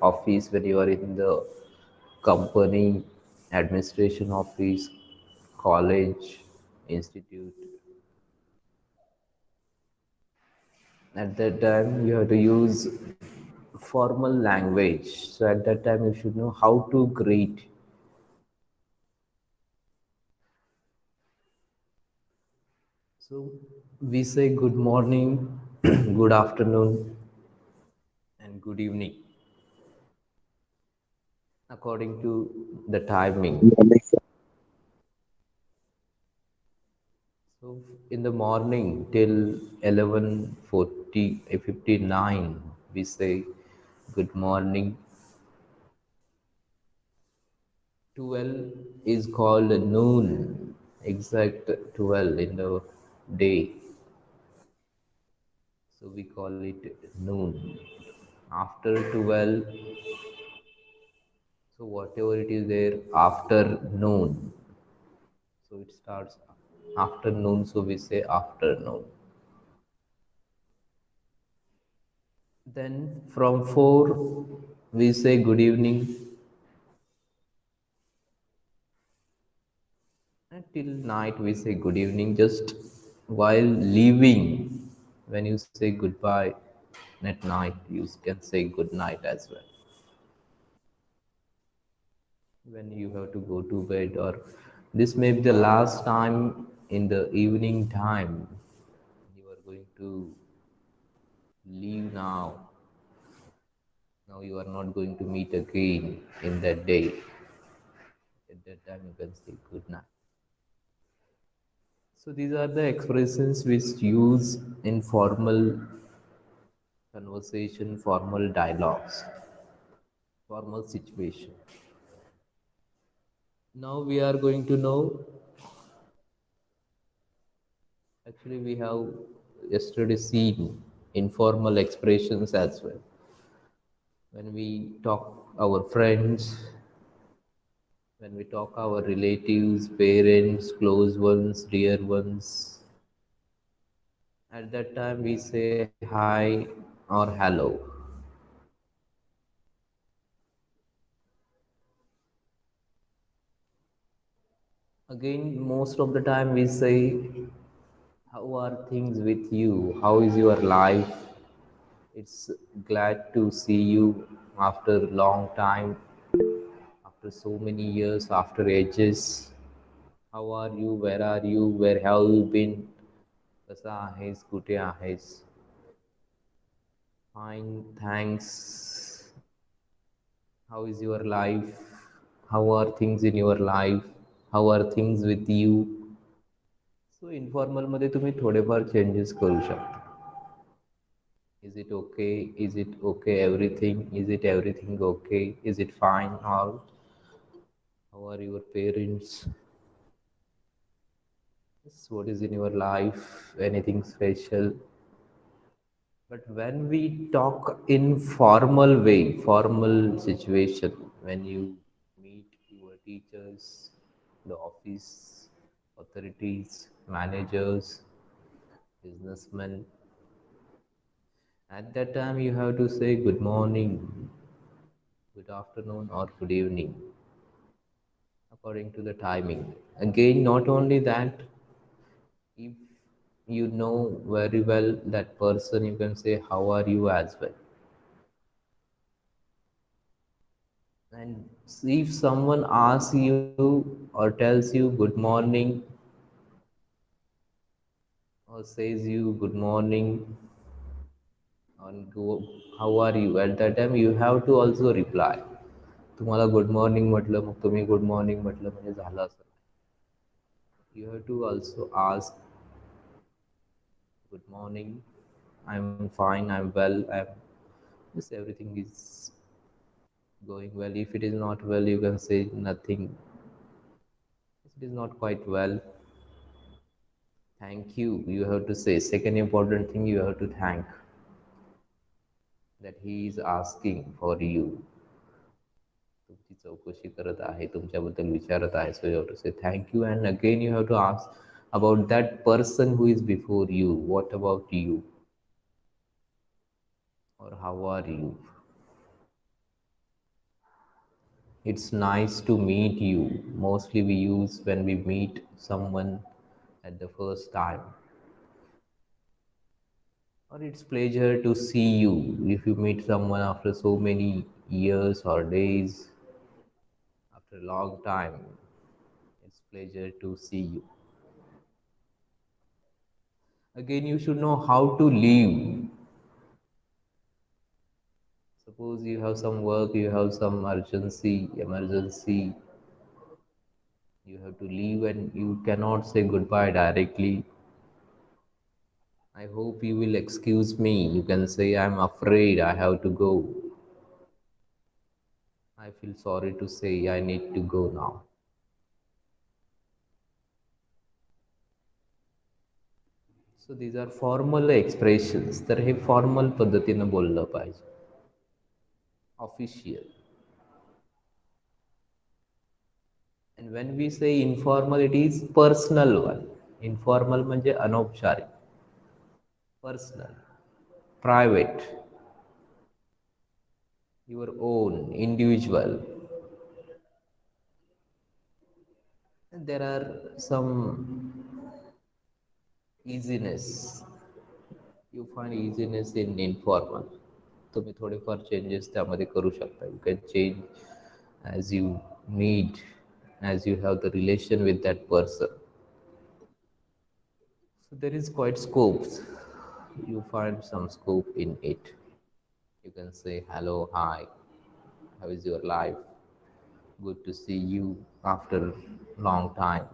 office, when you are in the company, administration office, college, institute, at that time you have to use formal language. So at that time you should know how to greet. So we say good morning, good afternoon, and good evening according to the timing. Yeah, makes sense. So in the morning till 11:40, 59, we say good morning. 12 is called noon, exact 12 in the day. So we call it noon. After 12, so whatever it is there after noon, so it starts afternoon, so we say afternoon. Then from 4, we say good evening. Till night we say good evening. Just while leaving, when you say goodbye at night, you can say good night as well. When you have to go to bed, or this may be the last time in the evening time, you are going to leave now. Now you are not going to meet again in that day. At that time, you can say good night. So these are the expressions which use in formal conversation, formal dialogues, formal situation. Now we are going to know. Actually, we have yesterday seen informal expressions as well. When we talk our friends, when we talk our relatives, parents, close ones, dear ones, at that time we say hi or hello. Again, most of the time we say, how are things with you? How is your life? It's glad to see you after long time, after so many years, after ages. How are you? Where are you? Where have you been? कसा आहेस? कुठे आहेस? Fine, thanks. How is your life? How are things in your life? How are things with you? So informal मध्ये तुम्ही थोडेफार changes करू शकता. Is it okay? Is it okay everything? Is it everything okay? Is it fine all? How are your parents? Yes, what is in your life? Anything special? But when we talk in formal way, formal situation, when you meet your teachers, the office authorities, managers, businessmen, at that time you have to say good morning, good afternoon, or good evening according to the timing. Again, not only that, if you know very well that person, you can say how are you as well. And if someone asks you or tells you good morning or says you good morning and go, how are you? At that time you have to also reply. तुम्हाला good morning म्हटलं मग तुम्ही good morning म्हटलं म्हणजे झालं असं. You have to also ask good morning. I'm fine. I'm well. I'm yes, everything is going well. If it is not well, you can say nothing. If it is not quite well, thank you. You have to say. Second important thing, you have to thank that he is asking for you. तुमची चौकशी करत आहे, तुमच्याबद्दल विचारत आहे. So you have to say thank you, and again you have to ask about that person who is before you. What about you? Or how are you? It's nice to meet you. Mostly we use when we meet someone at the first time. Or it's pleasure to see you. If you meet someone after so many years or days, after a long time, it's pleasure to see you. Again, you should know how to leave. Suppose you have some work, you have some emergency, you have to leave and you cannot say goodbye directly. I hope you will excuse me. You can say, I'm afraid I have to go. I feel sorry to say I need to go now. So these are formal expressions. तर हे formal पद्धतीनं बोललं पाहिजे. Official. And when we say informal, it is personal one. Informal म्हणजे अनौपचारिक. Personal. Private. Your own. Individual. And there are some easiness. You find easiness in informal. तुम्ही थोडेफार changes त्यामध्ये करू शकता. You can change as you need, as you have the relation with that person. So there is quite scopes. You find some scope in it. You can say hello, hi, how is your life? Good to see you after long time,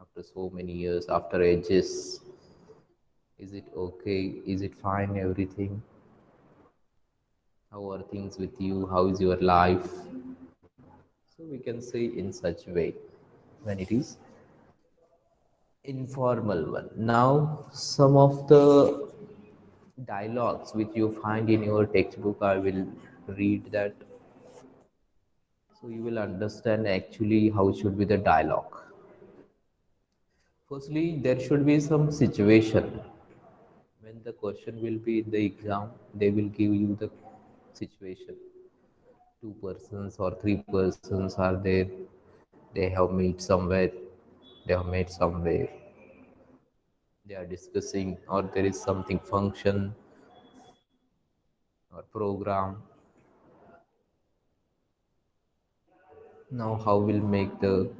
after so many years, after ages. Is it okay? Is it fine? Everything? How are things with you? How is your life? So we can say in such way when it is informal one. Now some of the dialogues which you find in your textbook, I will read that so you will understand actually how should be the dialogue. Firstly, there should be some situation. When the question will be in the exam, they will give you the situation. Two persons or three persons are there. They have met somewhere. They have met somewhere. They are discussing, or there is something function or program. Now, how will make the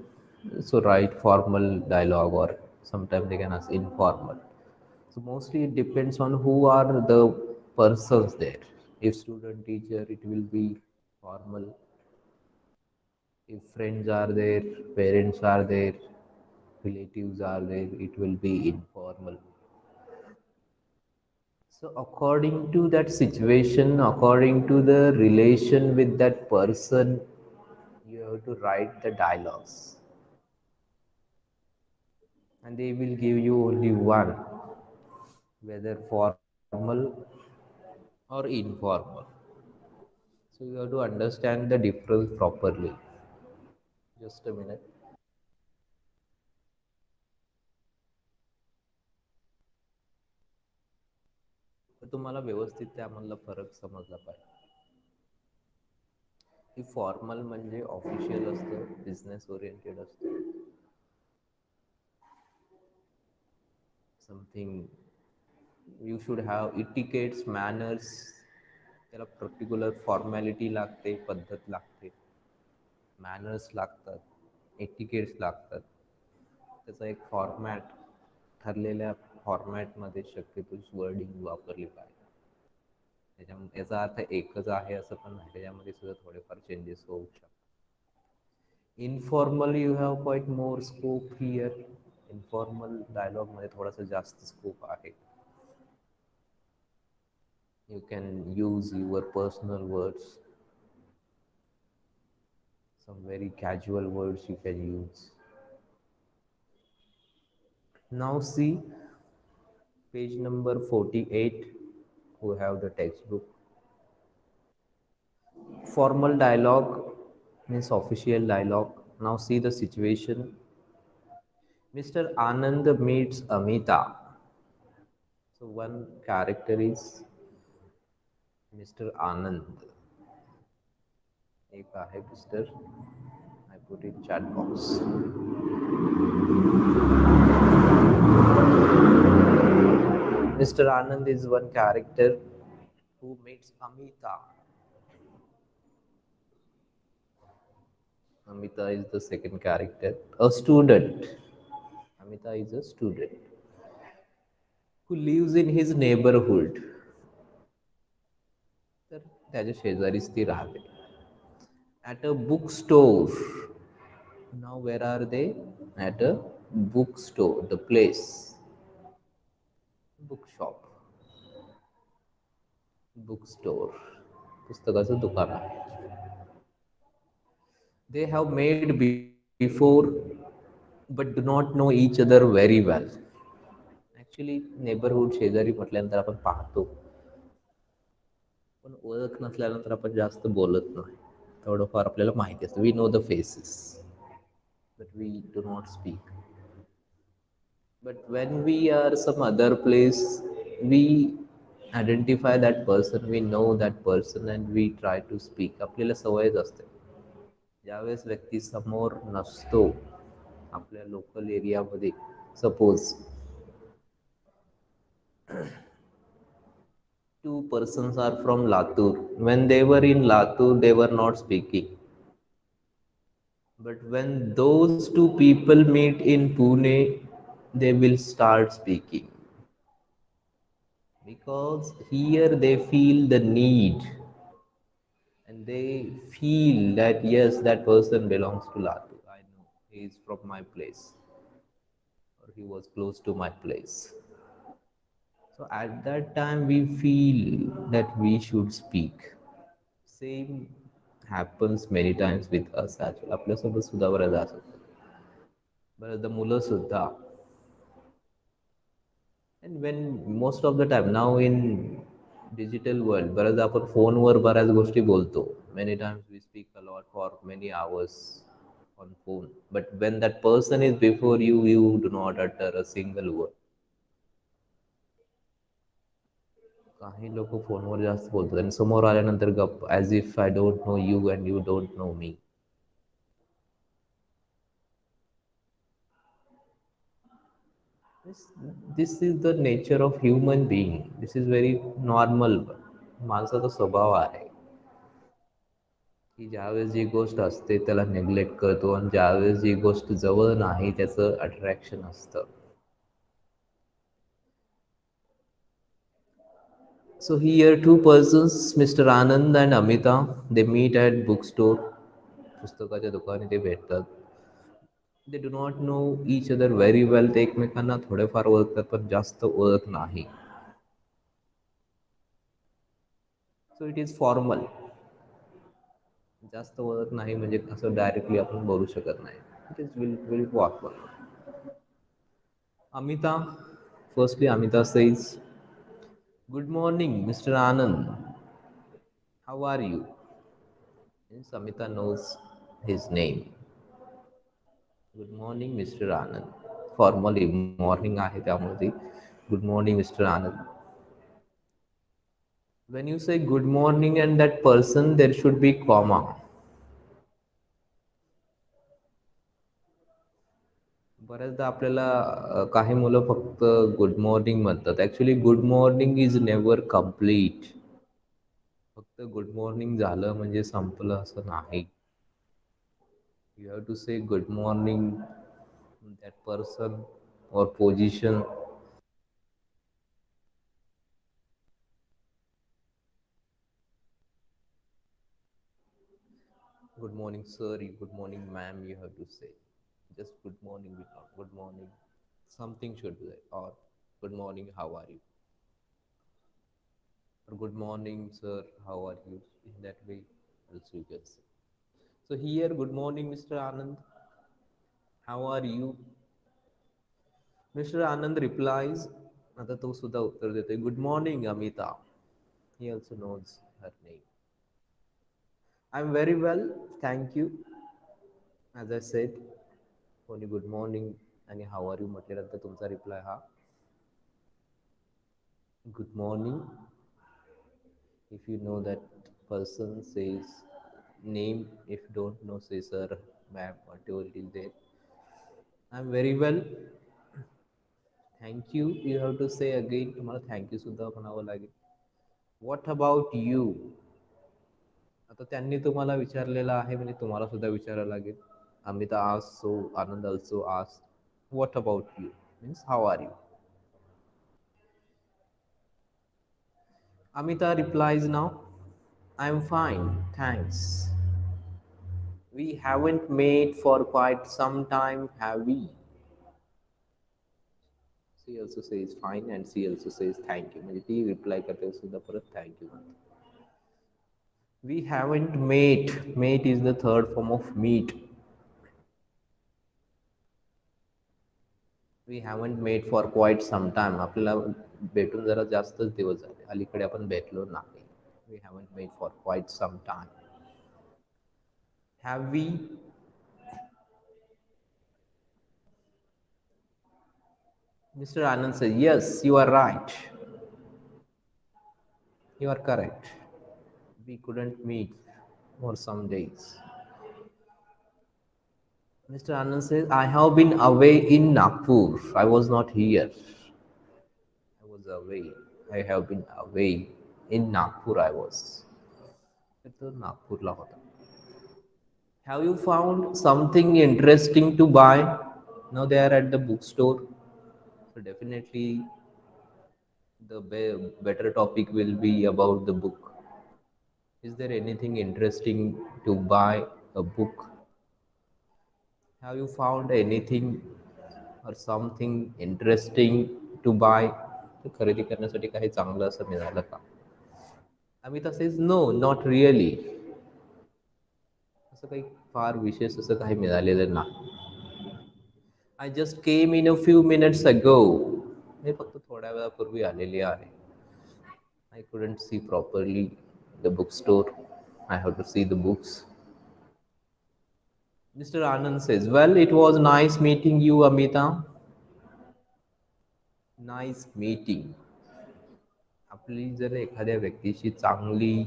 so write formal dialogue, or sometimes they can ask informal. So mostly it depends on who are the persons there. If student teacher, it will be formal. If friends are there, parents are there, relatives are there, it will be informal. So according to that situation, according to the relation with that person, you have to write the dialogues. And they will give you only one, whether formal or informal. So you have to understand the difference properly. Just a minute. तर तुम्हाला व्यवस्थित त्यामधला फरक समजला पाहिजे. ही formal म्हणजे official असतं, business oriented असतं. Something you should have etiquettes, manners. त्याला पर्टिक्युलर फॉर्मॅलिटी लागते, पद्धत लागते, मॅनर्स लागतात, एटिकेट्स लागतात. त्याचा एक फॉर्मॅट, ठरलेल्या फॉर्मॅटमध्ये शक्यतो वर्डिंग वापरली पाहिजे. त्याच्यामध्ये याचा अर्थ एकच आहे असं पण नाही, त्याच्यामध्ये सुद्धा थोडेफार चेंजेस होऊ शकतात. Informal you have quite more scope here. Informal डायलॉगमध्ये थोडासा जास्त स्कोप आहे. You can use your personal words, some very casual words you can use. Now see page number 48, who have the textbook. Formal dialogue means official dialogue. Now see the situation. Mr. Anand meets Amita. So one character is Mr. Anand. एक आहे mister, I put in chat box. Mr. Anand is one character who meets Amita. Amita is the second character, a student. Amita is a student who lives in his neighborhood. तर त्याच्या शेजारीच ती राहते. At a bookstore. Now where are they? At a bookstore, the place. Bookshop. Bookstore. पुस्तकाचं दुकान आहे. They have met before but do not know each other very well. Actually neighbourhood शेजारी म्हटल्यानंतर आपण पाहतो, पण ओळख नसल्यानंतर आपण जास्त बोलत नाही. थोडंफार आपल्याला माहिती असतं. We know the faces but we do not speak. But when we are some other place, we identify that person, we know that person and we try to speak. आपल्याला सवयच असते. ज्यावेळेस व्यक्ती समोर नसतो आपल्या लोकल एरियामध्ये, suppose two persons are from Latur. When they were in Latur, they were not speaking. But when those two people meet in Pune, they will start speaking. Because here they feel the need and they feel that yes, that person belongs to Latu. I know he is from my place or he was close to my place. So at that time, we feel that we should speak. Same happens many times with us as well. आपल्यासोबत सुद्धा बऱ्याचदा असं होतं. बऱ्याचदा मुलं सुद्धा. And when most of the time now in digital world, बऱ्याचदा आपण फोनवर बऱ्याच गोष्टी बोलतो. Many times we speak a lot for many hours on phone. But when that person is before you, you do not utter a single word. काही लोक फोनवर जास्त बोलतात आणि समोर आल्यानंतर गप as if I don't know you and you don't know me. This, this is the nature of human being. This is very normal. माणसाचा स्वभाव आहे की ज्यावेळेस जी गोष्ट असते त्याला नेग्लेक्ट करतो आणि ज्यावेळेस जी गोष्ट जवळ नाही त्याचं अट्रॅक्शन असतं. So here two persons, Mr. Anand and Amita, they meet at bookstore. पुस्तकाच्या दुकानी ते भेटतात. They do not know each other very well. ते एकमेकांना थोडेफार ओळखतात पण जास्त ओळख नाही. So it is formal. जास्त ओळख नाही म्हणजे असं डायरेक्टली आपण बोलू शकत नाही. It is will formal. Amita, firstly Amita says, good morning, Mr. Anand. How are you? Means Amita knows his name. Good morning, Mr. Anand. Formally, morning आहे त्यामध्ये. Good morning, Mr. Anand. When you say good morning and that person, there should be comma. बऱ्याचदा आपल्याला काही मुलं फक्त good morning म्हणतात. Actually good morning is never complete. फक्त good morning झालं म्हणजे संपलं असं नाही. You have to say good morning that person or position. Good morning, sir. Good morning, ma'am. You have to say just good morning without good morning. Something should be there. Or good morning, how are you? Or good morning, sir. How are you? In that way, also you can say. So here, good morning, Mr. Anand. How are you? Mr. Anand replies. आता तो सुद्धा उत्तर देतोय. Good morning, Amita. He also knows her name. I'm very well, thank you. As I said, कोणी good morning आणि हाऊ are you म्हटल्यानंतर तुमचा reply हा good morning. If you know that person says name. If don't know, say sir, ma'am, whatever it is there. I'm very well. Thank you. You have to say again. तुम्हाला thank you सुद्धा म्हणावं लागेल. What about you? आता त्यांनी तुम्हाला विचारलेलं आहे म्हणजे तुम्हाला सुद्धा विचारायला लागेल. Amita asked, so Anand also asked, what about you? Means how are you? Amita replies now, I'm fine, thanks. We haven't met for quite some time, have we? She also says fine and she also says thank you. म्हणजे ती reply करते सुद्धा परत thank you म्हणते. We haven't met. Met is the third form of meet. We haven't met for quite some time. आपल्याला भेटून जरा जास्तच दिवस झाले. अलीकडे आपण भेटलो नाही. We haven't met for quite some time. Have we? Mr. Anand says, yes, you are right. You are correct. We couldn't meet for some days. Mr. Anand says, I have been away in Nagpur. I was not here. I was away. I have been away. In Nagpur I was. तो नागपूरला होता. Have you found something interesting to buy? Now they are at the bookstore. So definitely the better topic will be about the book. Is there anything interesting to buy a book? Have you found anything or something interesting to buy? तर खरेदी करण्यासाठी काही चांगलं असं मिळालं का? Amita says no not really. असं काही फार विशेष असं काही मिळालेलं नाही. I just came in a few minutes ago. हे फक्त थोड्या वेळापूर्वी आलेली आहे. I couldn't see properly the bookstore. I have to see the books. Mr. Anand says, well, it was nice meeting you, Amita. Nice meeting. आपली जर एखाद्या व्यक्तीशी चांगली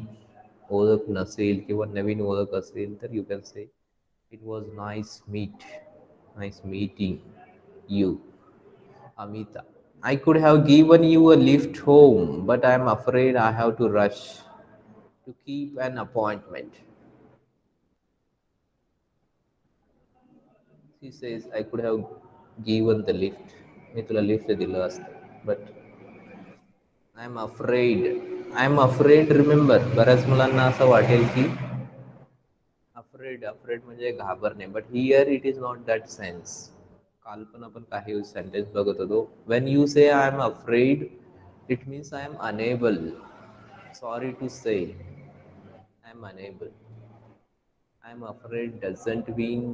ओळख नसेल किंवा नवीन ओळख असेल तर यू कॅन से it was nice meeting you Amita. I could have given you a lift home, but I'm afraid I have to rush to keep an appointment. She says, I could have given the lift. मी तुला lift दिलं असतं. But I'm afraid, remember, बऱ्याच मुलांना असं वाटेल की afraid म्हणजे घाबरणे. But here it is not that sense. काल पण आपण काही सेंटेन्स बघत होतो. When you say I am afraid, it means I am unable. Sorry to say I am unable. I am afraid doesn't mean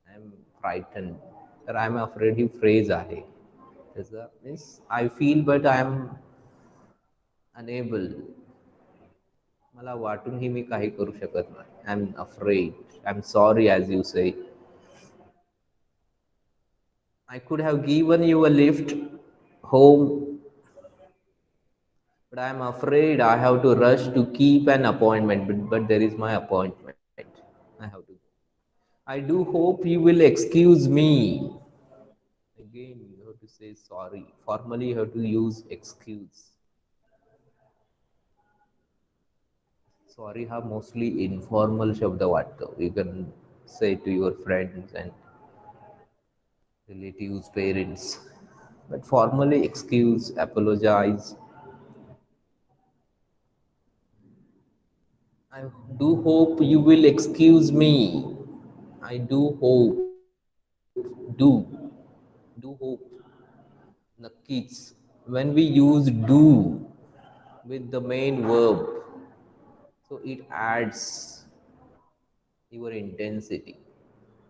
I am frighten. तर I am afraid ही phrase आहे. त्याचा means I feel but I am unable. मला वाटूनही मी काही करू शकत नाही. I am afraid. I am sorry as you say. I could have given you a lift home, but I am afraid I have to rush to keep an appointment. But there is my appointment. I have to go. I do hope you will excuse me. Again, you have to say sorry. Formally, you have to use excuse. Sorry हा mostly informal शब्द वाटतो. You can say to your friends and relatives, parents. But formally, excuse, apologize. I do hope you will excuse me. I do hope. Do hope. नक्कीच. When we use do with the main verb, so it adds your intensity.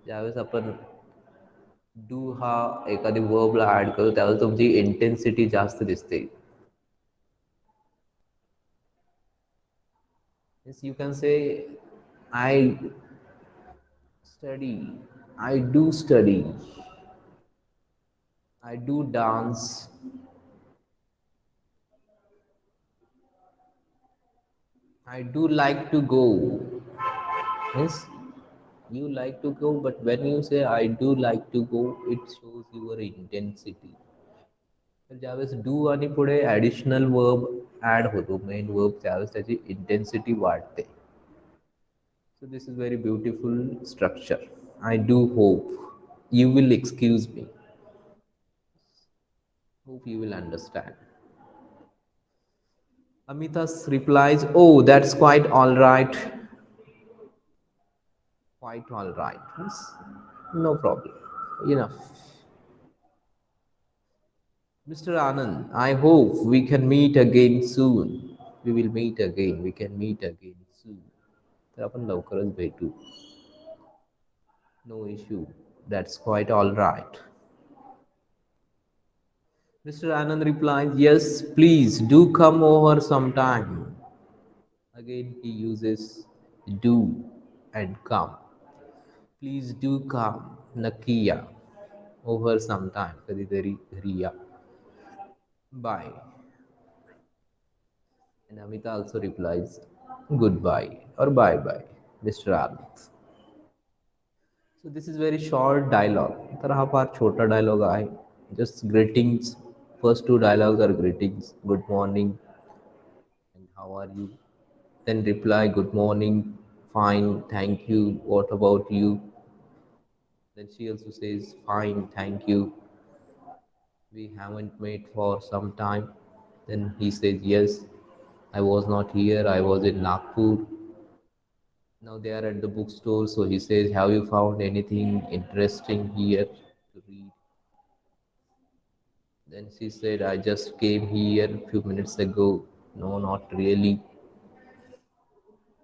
ज्यावेळेस आपण do हा एखादी वर्बला add करतो त्यावेळेस तुमची intensity जास्त दिसते. You can say I study, I do study, I do dance, I do like to go. Means you like to go, but when you say I do like to go, it shows your intensity. तर ज्यावेळेस do आणि पुढे additional verb add होतो main verb त्यावेळेस त्याची intensity वाढते. So this is very beautiful structure. I do hope you will excuse me. Hope you will understand. Amita replies, "Oh, that's quite all right. Quite all right. Yes, no problem. Enough." Mr. Anand, I hope we can meet again soon. We will meet again. We can meet again soon. तर आपण लवकरच भेटू. No issue. That's quite all right. Mr. Anand replies, "Yes, please do come over sometime." Again, he uses do and come. Please do come. Nakiya. Over sometime. Kadidari riya. Bye. And Amita also replies, "Goodbye" or bye bye, Mr. Anand. So this is very short dialogue. तर हा फार छोटा dialogue आहे. Just greetings. First two dialogues are greetings. Good morning and how are you? Then reply, good morning, fine, thank you. What about you? Then she also says, fine, thank you. We haven't met for some time. Then he says, yes, I was not here. I was in Nagpur. Now they are at the bookstore. So he says, have you found anything interesting here to read? Then she said, I just came here a few minutes ago. No, not really.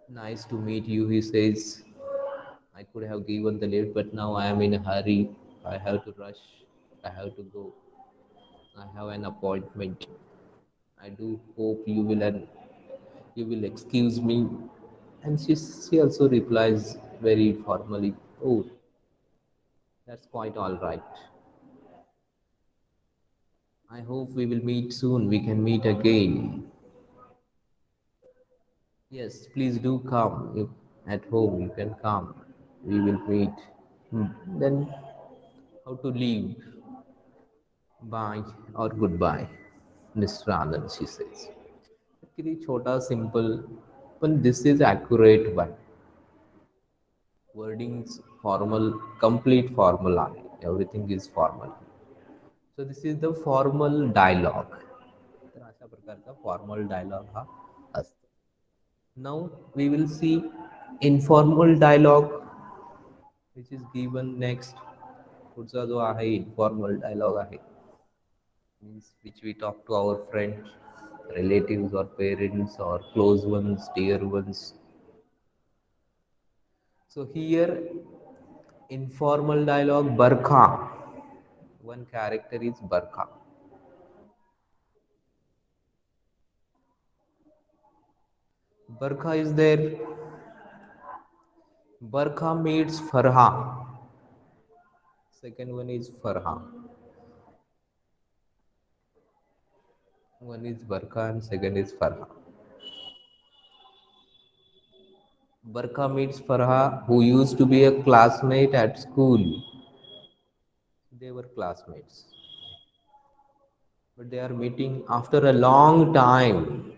Nice to meet you, he says. I could have given the lift, but now I am in a hurry. I have to rush. I have to go. I have an appointment. I do hope you will excuse me. And she also replies very formally, oh, that's quite all right. I hope we will meet soon. We can meet again. Yes, please do come. You, at home, you can come. We will meet. Then, how to leave? Bye or goodbye, Mr. Anand, she says. किती छोटा simple, but this is accurate one. Wordings formal, complete formal आहे. Everything is formal. So this is the formal dialogue. तर अशा प्रकारचा formal dialogue हा असतो. Now we will see informal dialogue, which is given next. पुढचा जो आहे informal dialogue आहे, means which we talk to our friends, relatives or parents or close ones, dear ones. So here, informal dialogue, Barkha. One character is Barkha. Barkha is there. Barkha meets Farha. Second one is Farha. One is Barkha and second is Farha. Barkha meets Farha, who used to be a classmate at school. They were classmates. But they are meeting after a long time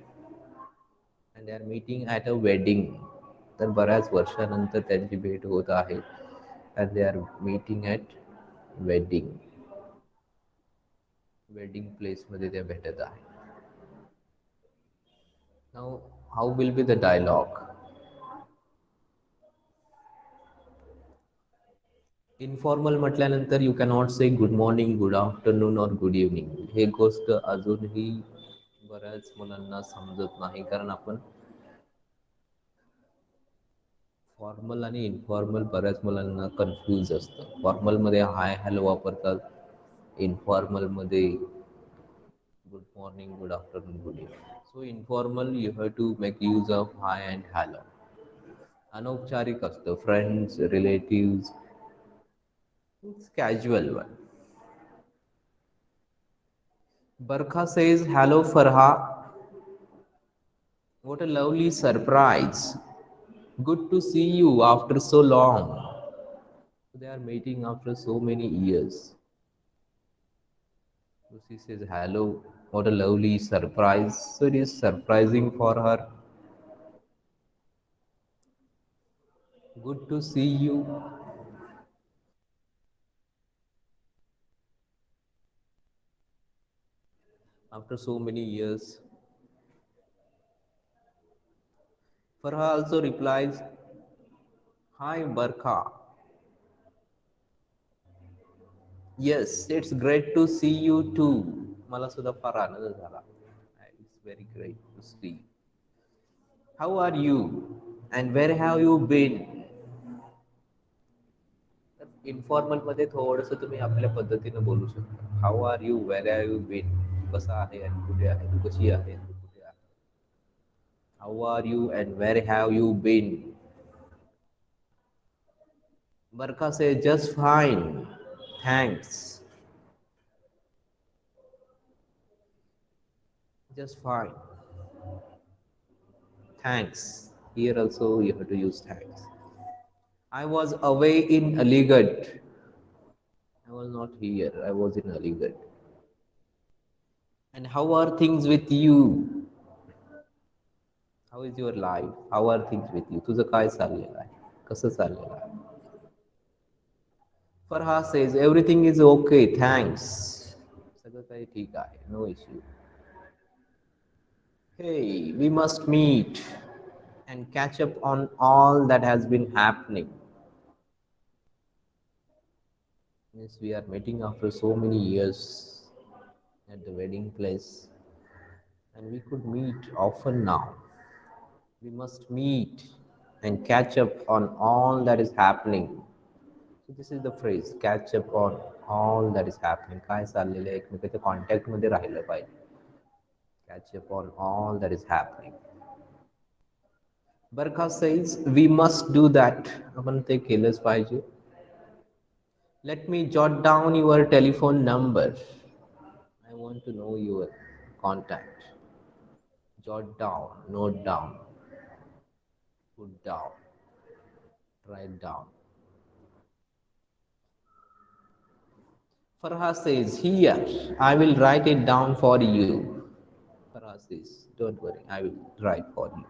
and they are meeting at a wedding. तर बऱ्याच वर्षानंतर त्यांची भेट होत आहे and they are meeting at wedding. Wedding place मध्ये ते भेटत आहे. Now, how will be the dialogue? Informal म्हटल्यानंतर you cannot say good morning, good afternoon or good evening. हे गोष्ट अजूनही बऱ्याच मुलांना समजत नाही कारण आपण फॉर्मल आणि इनफॉर्मल बऱ्याच मुलांना कन्फ्यूज असतं. फॉर्मलमध्ये हाय हॅलो वापरतात, इनफॉर्मलमध्ये good morning, good afternoon, good evening. So informal you have to make use of hi and hello. अनौपचारिक असतं, friends, relatives. It's casual one. Barkha says, hello Farha. What a lovely surprise. Good to see you after so long. They are meeting after so many years. So she says, hello, what a lovely surprise. So it is surprising for her. Good to see you after so many years. Farha also replies, hi Barkha. Yes, it's great to see you too. मला सुद्धा फार आनंद झाला. It's very great to see. How are you? And where have you been? Informal मध्ये थोडंसं तुम्ही आपल्या पद्धतीने बोलू शकता. How are you, where are you been, कसा आहे आणि कुठे आहे, तू कशी आहे, तू कुठे आहे. How are you and where have you been. बरका say just fine, thanks. Just fine, thanks. Here also you have to use thanks. I was away in Aligarh. I was not here. I was in Aligarh. And how are things with you? How is your life? How are things with you? तुझं काय चाललेलं आहे? कसं चाललेलं आहे? Farha says, everything is okay, thanks. सगळं काही ठीक आहे. No issue. Hey, we must meet and catch up on all that has been happening. Yes, we are meeting after so many years at the wedding place, and we could meet often now. We must meet and catch up on all that is happening. So this is the phrase, catch up on all that is happening. काय चाललेलं आहे एकमेकांच्या कॉन्टॅक्टमध्ये राहिलं पाहिजे. Catch up on all that is happening. Barkha says, we must do that. आपण ते केलंच पाहिजे. Let me jot down your telephone number. I want to know your contact. Jot down, note down, put down, write down. Farha says, here, I will write it down for you. Farha says, don't worry, I will write for you.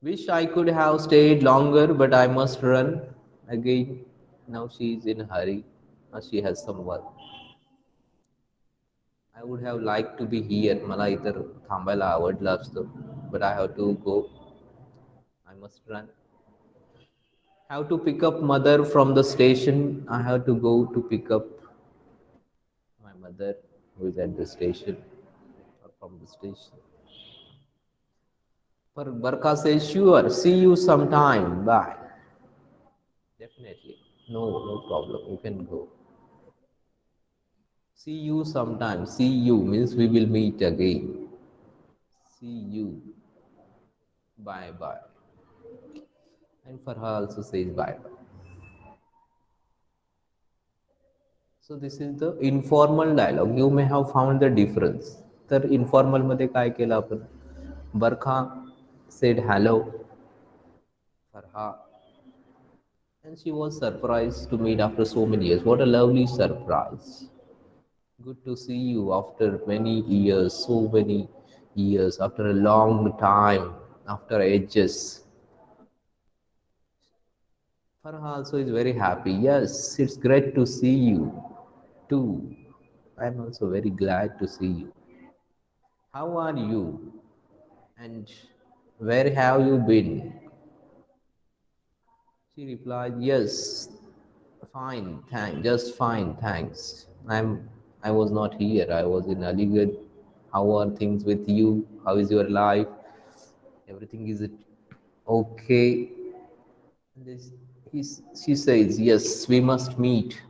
Wish I could have stayed longer, but I must run again. Now she is in a hurry. Now she has some work. I would have liked to be here. मला इतर थांबायला आवडलं असतं. But I have to go. I must run. Have to pick up mother from the station. I have to go to pick up my mother who is at the station or from the station. But Barkha says, sure, see you sometime. Bye. Definitely. No, no problem. You can go. See you sometime. See you means we will meet again. See you. Bye bye. And Farha also says bye bye. So this is the informal dialogue. You may have found the difference. तर informal मध्ये काय केलं आपण? Barkha said hello. Farha. And she was surprised to meet after so many years. What a lovely surprise. Good to see you after many years, so many years, after a long time, after ages. Farha also is very happy. Yes, it's great to see you too. I'm also very glad to see you. How are you? And where have you been? She replied, yes, fine, just fine, thanks. I was not here. I was in Aligarh. How are things with you? How is your life? Everything is it okay? This, she says, yes, we must meet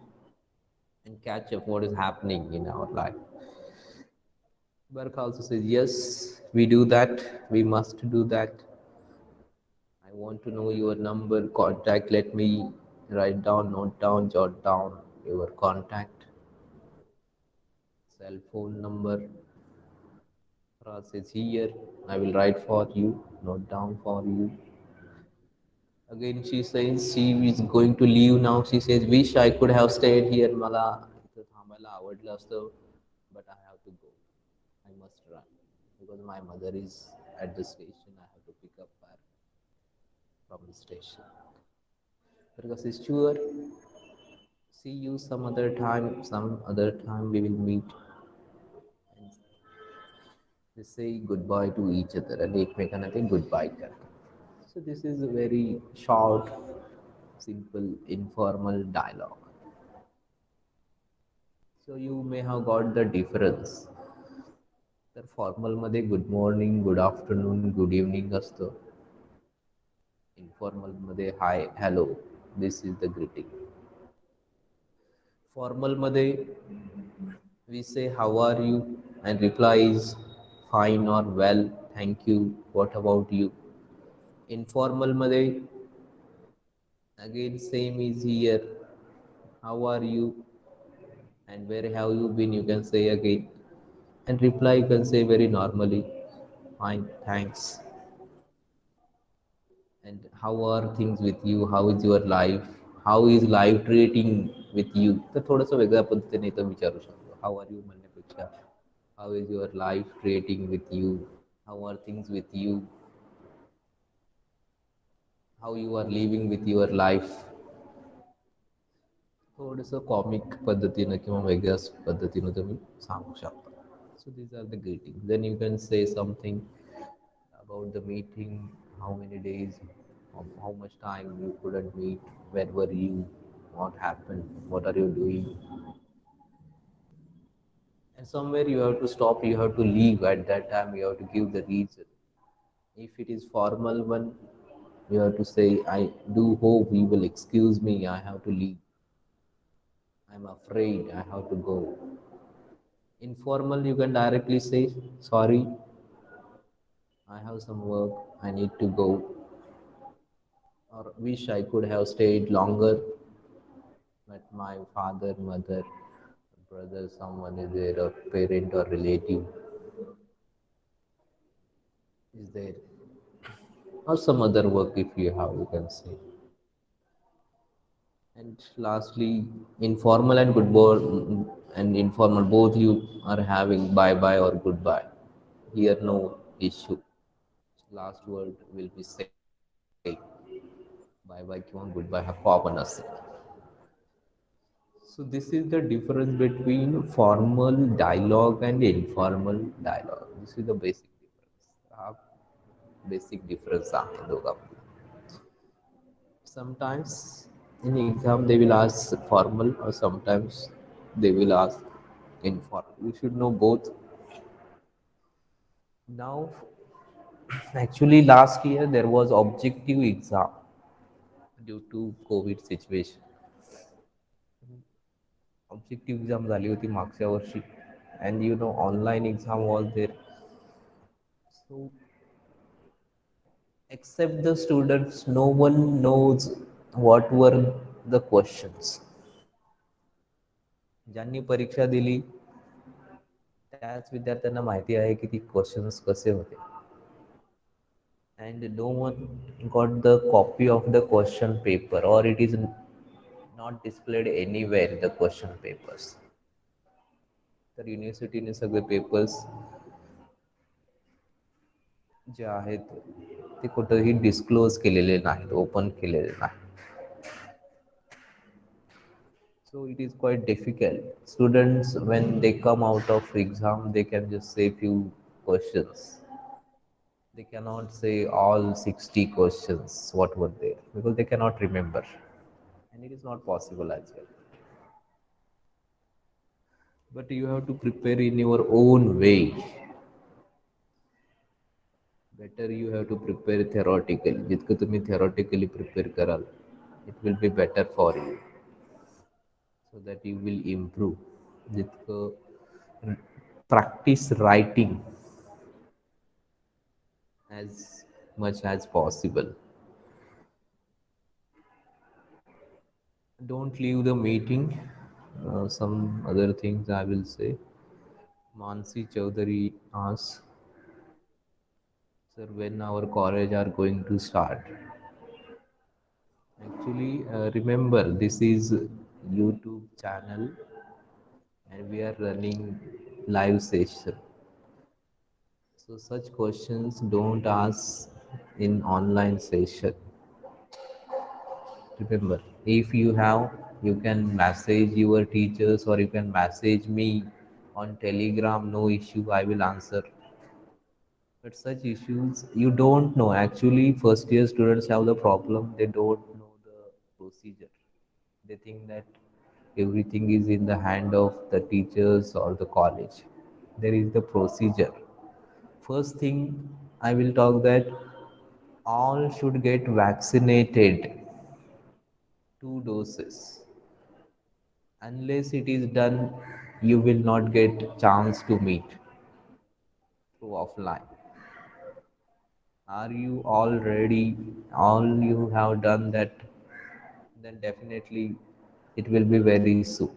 and catch up what is happening in our life. Burke also says, yes, we do that. We must do that. I want to know your number, contact. Let me write down, note down, jot down your contact, cell phone number. Ra says, here, I will write for you, note down for you. Again, she says she is going to leave now. She says, wish I could have stayed here. मला इथं थांबायला आवडलं असतं, but I have to go. I must run because my mother is at the station. I have to pick up her from the station. Durga says, sure, see you some other time. Some other time we will meet. And they say goodbye to each other and एकमेकांना ते goodbye करतात. So this is a very short, simple, informal dialogue. So you may have got the difference. तर फॉर्मलमध्ये good morning, good afternoon, good evening असतं. इन्फॉर्मलमध्ये hi, hello, this is the greeting. फॉर्मलमध्ये we say how are you and reply is fine or well, thank you, what about you. Informal मध्ये again same is here, how are you and where have you been, you can say again, and reply you can say very normally, fine, thanks. And how are things with you, how is your life, how is life treating with you. तर थोडंसं वेगळ्या पद्धतीने इथं विचारू शकतो. हाऊ are you म्हणण्यापेक्षा how is your life creating with you, how are things with you, how you are living with your life. थोडंसं comic पद्धतीनं किंवा वेगळ्याच पद्धतीनं तुम्ही सांगू शकता. So these are the greeting. Then you can say something about the meeting, how many days, how much time you couldn't meet, where were you, what happened, what are you doing. And somewhere you have to stop, you have to leave at that time, you have to give the reason. If it is formal one, you have to say, I do hope you will excuse me, I have to leave. I'm afraid I have to go. Informal, you can directly say, sorry, I have some work, I need to go. Or wish I could have stayed longer, but my father, mother, brother, someone is there, or parent or relative is there, or some other work if you have, you can say. And lastly, informal and and informal both you are having bye bye or goodbye. Here no issue. Last word will be say bye bye किंवा goodbye हा common असेल. So this is the difference between formal dialogue and informal dialogue. This is the basic difference. हा basic difference आहे दोघांमध्ये. Sometimes in exam they will ask formal or sometimes they will ask informal. You should know both. Now, actually last year there was objective exam due to COVID situation. Objective exam झाली होती मागच्या वर्षी and you know online exam was there. So except the students, no one knows what were the questions. ज्यांनी परीक्षा दिली त्याच विद्यार्थ्यांना माहिती आहे की ती क्वेश्चन्स कसे होते. And no one got the copy of the question paper or it is not displayed anywhere the question papers. तर युनिव्हर्सिटीने सगळे पेपर्स जे आहेत ते कुठंही डिस्क्लोज केलेले नाहीत, ओपन केलेले नाही. So it is quite difficult. Students, when they come out of exam, they can just say few questions. They cannot say all 60 questions what were there because they cannot remember. And it is not possible as well. But you have to prepare in your own way. Better you have to prepare theoretically. जितकं तुम्ही theoretically prepare कराल, it will be better for you. So that you will improve. जितकं practice writing as much as possible. Don't leave the meeting. Some other things I will say. Mansi Chaudhary asks, sir, when our college are going to start? Actually, remember this is YouTube channel and we are running live session. So such questions don't ask in online session. Remember, if you have, you can message your teachers or you can message me on Telegram. No issue, I will answer. But such issues you don't know. Actually, first year students have the problem. They don't know the procedure. They think that everything is in the hand of the teachers or the college. There is the procedure. First thing I will talk that all should get vaccinated 2 doses. Unless it is done, you will not get chance to meet through offline. Are you all ready? All you have done that, then definitely it will be very soon.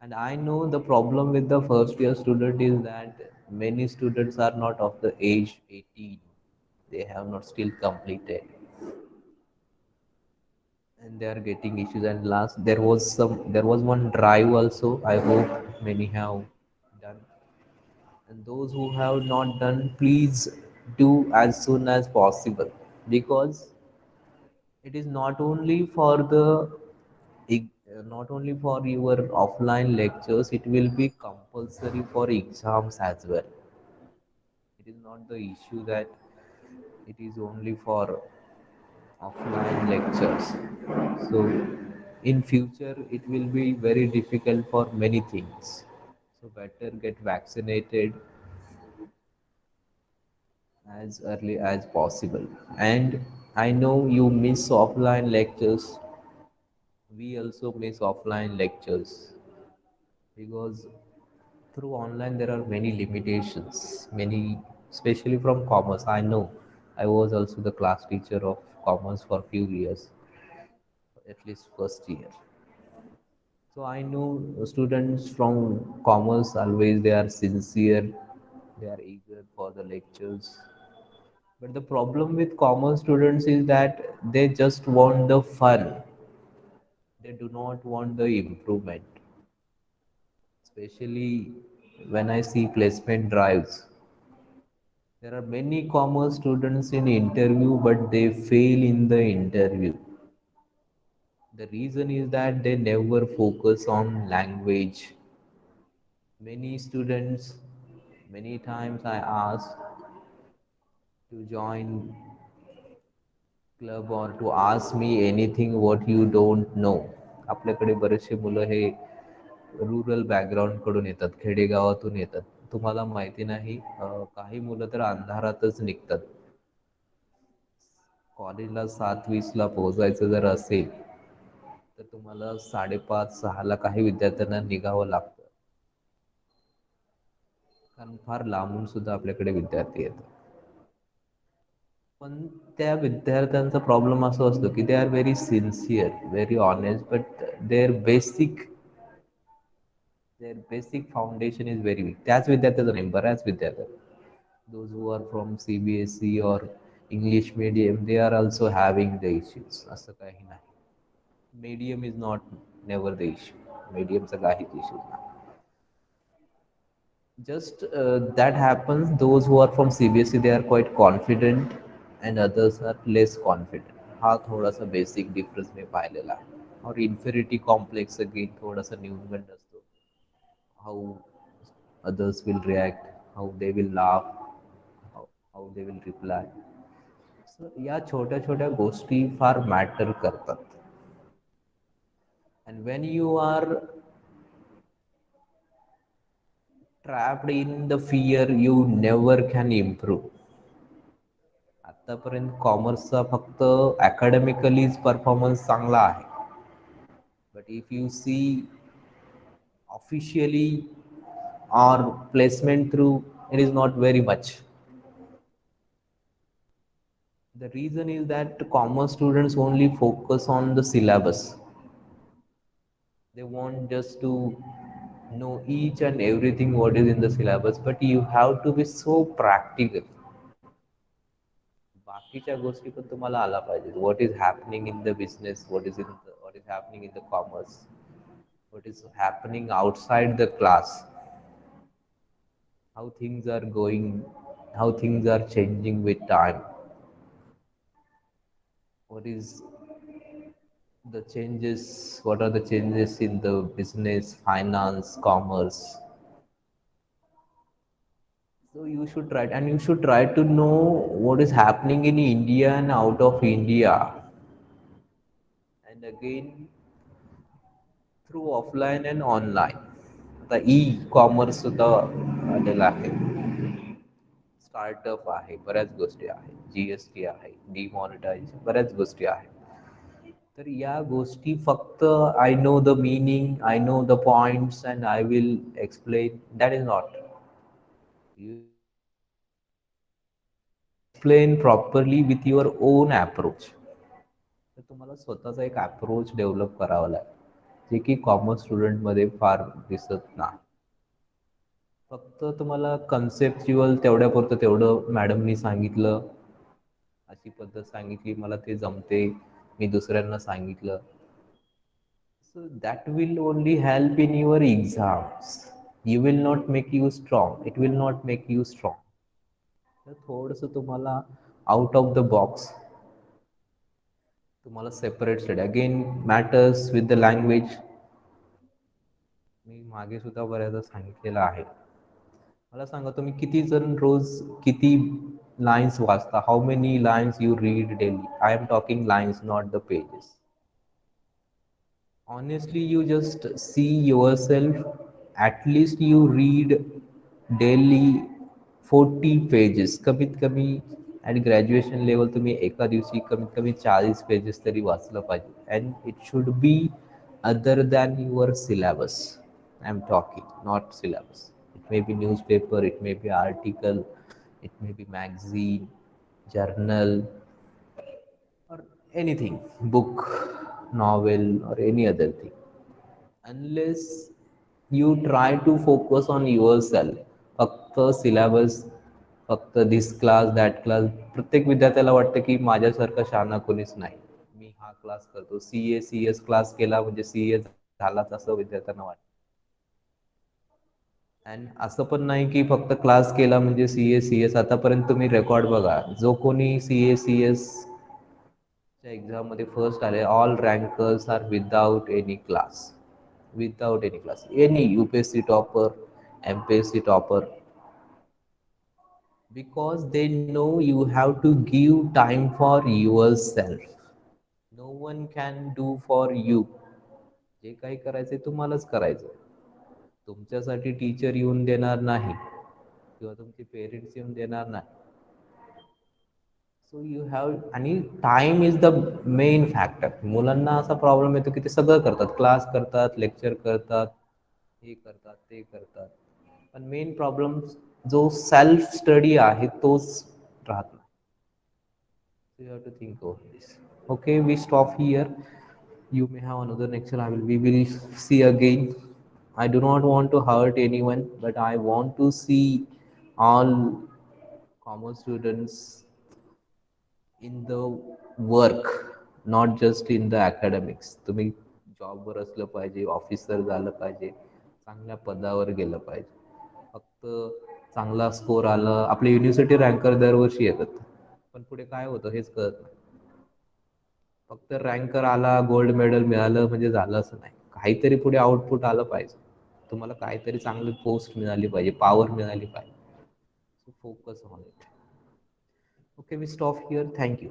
And I know the problem with the first year student is that many students are not of the age 18. They have not still completed and they are getting issues. And last there was one drive also. I hope many have done. And those who have not done, please do as soon as possible because it is not only for not only for your offline lectures, it will be compulsory for exams as well. It is not the issue that it is only for offline lectures. So in future it will be very difficult for many things. So better get vaccinated as early as possible. And I know you miss offline lectures. We also miss offline lectures because through online there are many limitations, many, especially from commerce. I know I was also the class teacher of commerce for a few years, at least first year. So I know students from commerce always they are sincere, they are eager for the lectures. But the problem with commerce students is that they just want the fun. They do not want the improvement. Especially when I see placement drives. There are many commerce students in interview, but they fail in the interview. The reason is that they never focus on language. Many students, many times I ask to join club or to ask me anything what you don't know. आपल्याकडे बरेचसे मुलं हे rural background कडून येतात, खेडेगावातून येतात. तुम्हाला माहिती नाही, काही मुलं तर अंधारातच निघतात. कॉलेजला 7:20ला पोहोचायचं जर असेल तर तुम्हाला 5:30-6ला काही विद्यार्थ्यांना निघावं लागतं. कारण फार लांबून सुद्धा आपल्याकडे विद्यार्थी येतात. पण त्या विद्यार्थ्यांचा प्रॉब्लेम असा असतो की they are very sincere, very honest, but their basic foundation is very weak. त्याच विद्यार्थ्याचं नाही, बऱ्याच विद्यार्थ्यांना. Those who are from CBSE or English medium, they are also having the issues. असं काही नाही. Medium is not never the issue. Mediumचा काहीच issue नाही. Just that happens. Those who are from CBSE, they are quite confident, and others are less confident. हा थोडासा basic difference मी पाहिलेला आहे. और इन्फिनिटी कॉम्प्लेक्स अगेन थोडासा न्यूनगंड असतो. How others will react, how they will laugh, how they will reply. So या छोट्या छोट्या गोष्टी फार मॅटर करतात. And when you are trapped in the fear, you never can improve. आतापर्यंत कॉमर्सचा फक्त अकॅडमिकलीच परफॉर्मन्स चांगला आहे. But if you see officially or placement through, it is not very much. The reason is that commerce students only focus on the syllabus. They want just to know each and everything what is in the syllabus, but you have to be so practical. बाकीच्या गोष्टी पण तुम्हाला आला पाहिजे. What is happening in the business, what is happening in the commerce, what is happening outside the class, how things are going, how things are changing with time, what is the changes, what are the changes in the business, finance, commerce. So you should try, and you should try to know what is happening in India and out of India. And again, through offline and online. The e-commerce सुद्धा आलेलं आहे. Startup आहे, बऱ्याच गोष्टी आहेत, GST आहे, demonetisation, बऱ्याच गोष्टी आहेत. तर या गोष्टी फक्त I know the meaning, I know the points and I will explain, that is not. You explain properly with your own approach. तर तुम्हाला स्वतःचा एक अप्रोच डेव्हलप करावा लागेल, जे की कॉमर्स स्टुडंटमध्ये फार दिसत नाही. फक्त तुम्हाला कन्सेप्च्युअल तेवढ्यापुरतं तेवढं मॅडमनी सांगितलं, अशी पद्धत सांगितली, मला ते जमते, मी दुसऱ्यांना सांगितलं. So that will only help in your exams. You will not make you strong, it will not make you strong. तर थोडंसं तुम्हाला आउट ऑफ द बॉक्स, तुम्हाला separate study again matters with the language. मी मागे सुद्धा बऱ्याचदा सांगितलेलं आहे. मला सांगा, तुम्ही किती जण रोज किती लाईन्स वाचता? How many lines you read daily? I am talking lines, not the pages. Honestly, you just see yourself, at least you read daily 40 pages. कमीत कमी ॲट ग्रॅज्युएशन लेवल तुम्ही एका दिवशी कमीत कमी 40 पेजेस तरी वाचलं पाहिजे. And it should be other than your syllabus. I am talking not syllabus. It may be newspaper, it may be article, it may be magazine, journal, or anything, book, novel, or any other thing. Unless you try to focus on yourself, फक्त syllabus, फक्त this class that class. प्रत्येक विद्यार्थ्याला वाटतं की माझ्यासारखं शहाणा कोणीच नाही, मी हा क्लास करतो, CS क्लास केला म्हणजे CA झालाच, असं विद्यार्थ्यांना वाटतं. अँड असं पण नाही की फक्त क्लास केला म्हणजे CS. आतापर्यंत तुम्ही रेकॉर्ड बघा, जो कोणी CS च्या एक्झाममध्ये फर्स्ट आले, all rankers are without any class. Without any class, any UPSC topper, MPSC topper. Because they know you have to give time for yourself. No one can do for you. जे काही करायचंय तुम्हालाच करायचं. तुमच्यासाठी teacher येऊन देणार नाही किंवा तुमचे पेरेंट्स येऊन देणार नाही. सो यू हॅव, आणि time is the main factor. मुलांना असा प्रॉब्लेम येतो की ते सगळं करतात, क्लास करतात, लेक्चर करतात, हे करतात, ते करतात, पण मेन प्रॉब्लेम जो सेल्फ स्टडी आहे तोच राहत नाही. So you have to think of this. Okay, we stop here. You may have another lecture. We will see again. I do not want to hurt anyone, but I want to see all commerce students in the work, not just in the academics. तुम्ही जॉबवर असलं पाहिजे, officer झालं पाहिजे, चांगल्या पदावर गेलं पाहिजे. फक्त चांगला स्कोर आलं, आपले युनिव्हर्सिटी रँकर दरवर्षी येतात, पण पुढे काय होतं हेच कळत नाही. फक्त रँकर आला, गोल्ड मेडल मिळालं म्हणजे झालं असं नाही. काहीतरी पुढे आउटपुट आलं पाहिजे. तुम्हाला काहीतरी चांगली पोस्ट मिळाली पाहिजे, पॉवर मिळाली पाहिजे. So focus on it. Okay, we stop here. Thank you.